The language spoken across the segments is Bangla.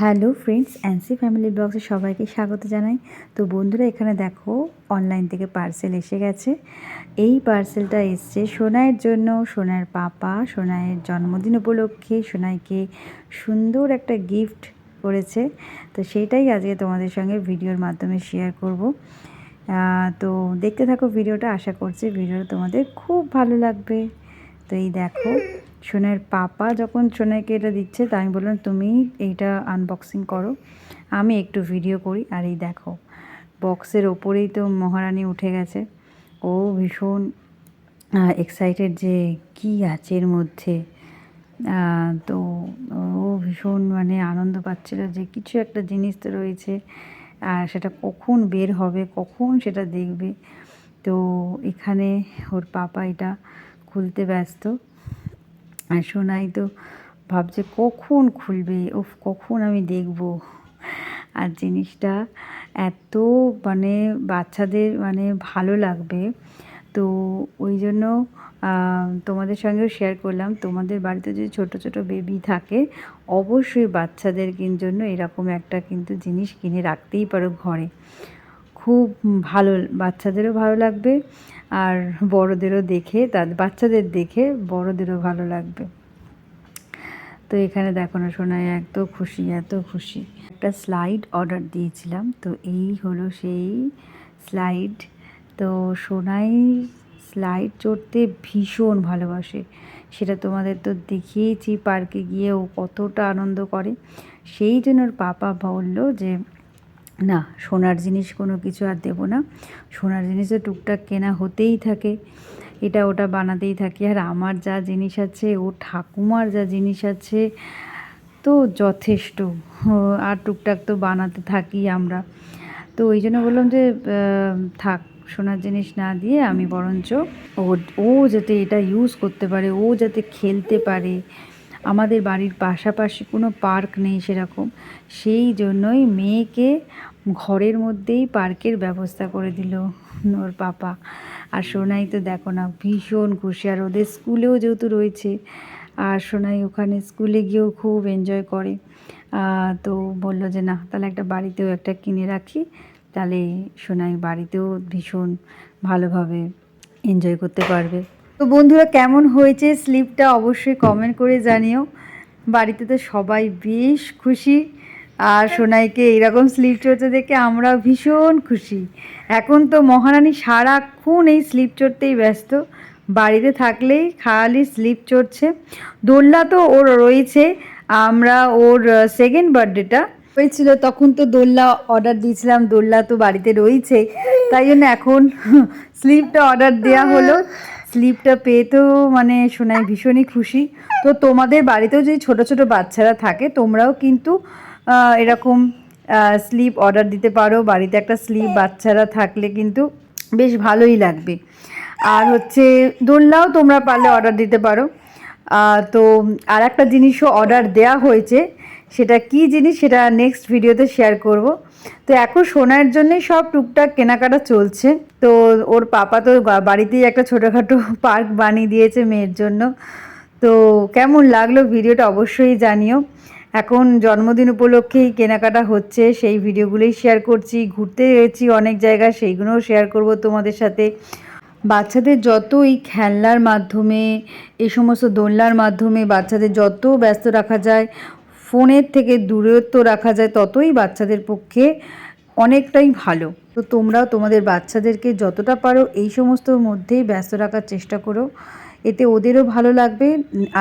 হ্যালো ফ্রেন্ডস, অ্যান্সি ফ্যামিলি ব্লগসে সবাইকে স্বাগত জানাই। তো বন্ধুরা, এখানে দেখো অনলাইন থেকে পার্সেল এসে গেছে। এই পার্সেলটা এসছে সোনাইয়ের জন্য। সোনাইয়ের পাপা সোনাইয়ের জন্মদিন উপলক্ষে সোনাইকে সুন্দর একটা গিফট করেছে। তো সেইটাই আজকে তোমাদের সঙ্গে ভিডিওর মাধ্যমে শেয়ার করব। তো দেখতে থাকো ভিডিওটা, আশা করছি ভিডিওটা তোমাদের খুব ভালো লাগবে। তো এই দেখো, সোনাইয়ের পাপা যখন সোনাইকে এটা দিচ্ছে, তাই আমি বললাম তুমি এইটা আনবক্সিং করো, আমি একটু ভিডিও করি। আর এই দেখো, বক্সের ওপরেই তো মহারানী উঠে গেছে। ও ভীষণ এক্সাইটেড যে কি আছে এর মধ্যে। তো ও ভীষণ আনন্দ পাচ্ছিল যে কিছু একটা জিনিস তো রয়েছে, আর সেটা কখন বের হবে, কখন সেটা দেখবে। তো এখানে ওর পাপা এটা খুলতে ব্যস্ত, আর সোনাই তো ভাবছে কখন খুলবে, কখন আমি দেখব। আর জিনিসটা এত বাচ্চাদের ভালো লাগবে, তো ওই জন্য তোমাদের সঙ্গেও শেয়ার করলাম। তোমাদের বাড়িতে যদি ছোট ছোট বেবি থাকে, অবশ্যই বাচ্চাদের জন্য এরকম একটা জিনিস কিনে রাখতেই পারো ঘরে। খুব ভালো, বাচ্চাদেরও ভালো লাগবে, আর বড়দেরও দেখে, বাচ্চাদের দেখে বড়দেরও ভালো লাগবে। তো এখানে দেখো না, সোনাই এত খুশি, এত খুশি। একটা স্লাইড অর্ডার দিয়েছিলাম, তো এই হলো সেই স্লাইড। তো সোনাই স্লাইড চড়তে ভীষণ ভালোবাসে, সেটা তোমাদের তো দেখিয়েছি পার্কে গিয়ে ও কতটা আনন্দ করে। সেই জন্য ওর পাপা বললো যে না, সোনার জিনিস কোনো কিছু আর দেবো না, সোনার জিনিস তো টুকটাক কেনা হতেই থাকে, এটা ওটা বানাতেই থাকি। আর আমার যা জিনিস আছে, ও ঠাকুমার যা জিনিস আছে, তো যথেষ্ট। আর টুকটাক তো বানাতে থাকি আমরা। তো ওই জন্য বললাম যে থাক, সোনার জিনিস না দিয়ে আমি বরঞ্চ ও যাতে এটা ইউজ করতে পারে, ও যাতে খেলতে পারে। আমাদের বাড়ির পাশাপাশি কোনো পার্ক নেই সেরকম, সেই জন্যই মেয়েকে ঘরের মধ্যেই পার্কের ব্যবস্থা করে দিল ওর পাপা। আর সোনাই তো দেখো না ভীষণ খুশি, আর ওদের স্কুলেও যেহেতু রয়েছে, আর সোনাই ওখানে স্কুলে গিয়েও খুব এনজয় করে। তো বললো যে না, তাহলে একটা বাড়িতেও একটা কিনে রাখি, তাহলে সোনাই বাড়িতেও ভীষণ ভালোভাবে এনজয় করতে পারবে। তো বন্ধুরা, কেমন হয়েছে স্লিপটা অবশ্যই কমেন্ট করে জানিও। বাড়িতে তো সবাই বেশ খুশি, আর সোনাইকে এইরকম স্লিপ চড়তে দেখে আমরাও ভীষণ খুশি। এখন তো মহারানী সারাক্ষণ এই স্লিপ চড়তেই ব্যস্ত, বাড়িতে থাকলেই খালি স্লিপ চড়ছে। দোলনা তো ওর রয়েছে, আমরা ওর সেকেন্ড বার্থডেটা হয়েছিল তখন তো দোলনা অর্ডার দিয়েছিলাম, দোলনা তো বাড়িতে রয়েছে, তাই জন্য এখন স্লিপটা অর্ডার দেওয়া হলো। স্লিপটা পেয়ে তো সোনাই ভীষণই খুশি। তো তোমাদের বাড়িতেও যদি ছোট ছোট বাচ্চারা থাকে, তোমরাও কিন্তু এরকম স্লিপ অর্ডার দিতে পারো। বাড়িতে একটা স্লিপ বাচ্চারা থাকলে কিন্তু বেশ ভালোই লাগবে। আর দোলনাও তোমরা পারলে অর্ডার দিতে পারো। তো আর একটা জিনিসও অর্ডার দেয়া হয়েছে, সেটা কি জিনিস সেটা নেক্সট ভিডিওতে শেয়ার করব। তো এখন সোনার জন্যই সব টুকটাক কেনাকাটা চলছে। তো ওর পাপা তো বাড়িতেই একটা ছোটোখাটো পার্ক বানিয়ে দিয়েছে মেয়ের জন্য। তো কেমন লাগলো ভিডিওটা অবশ্যই জানিও। এখন জন্মদিন উপলক্ষেই কেনাকাটা হচ্ছে, সেই ভিডিওগুলোই শেয়ার করছি। ঘুরতে গেছি অনেক জায়গায়, সেইগুলোও শেয়ার করব তোমাদের সাথে। বাচ্চাদের যত এই খেলনার মাধ্যমে, এই সমস্ত দোলনার মাধ্যমে বাচ্চাদের যত ব্যস্ত রাখা যায়, ফোনের থেকে দূরত্ব রাখা যায়, ততই বাচ্চাদের পক্ষে অনেকটাই ভালো। তো তোমরাও তোমাদের বাচ্চাদেরকে যতটা পারো এই সমস্তর মধ্যেই ব্যস্ত রাখার চেষ্টা করো, এতে ওদেরও ভালো লাগবে,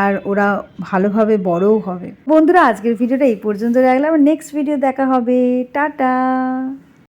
আর ওরা ভালোভাবে বড়ও হবে। বন্ধুরা, আজকের ভিডিওটা এই পর্যন্ত রাখলাম, নেক্সট ভিডিও দেখা হবে, টাটা।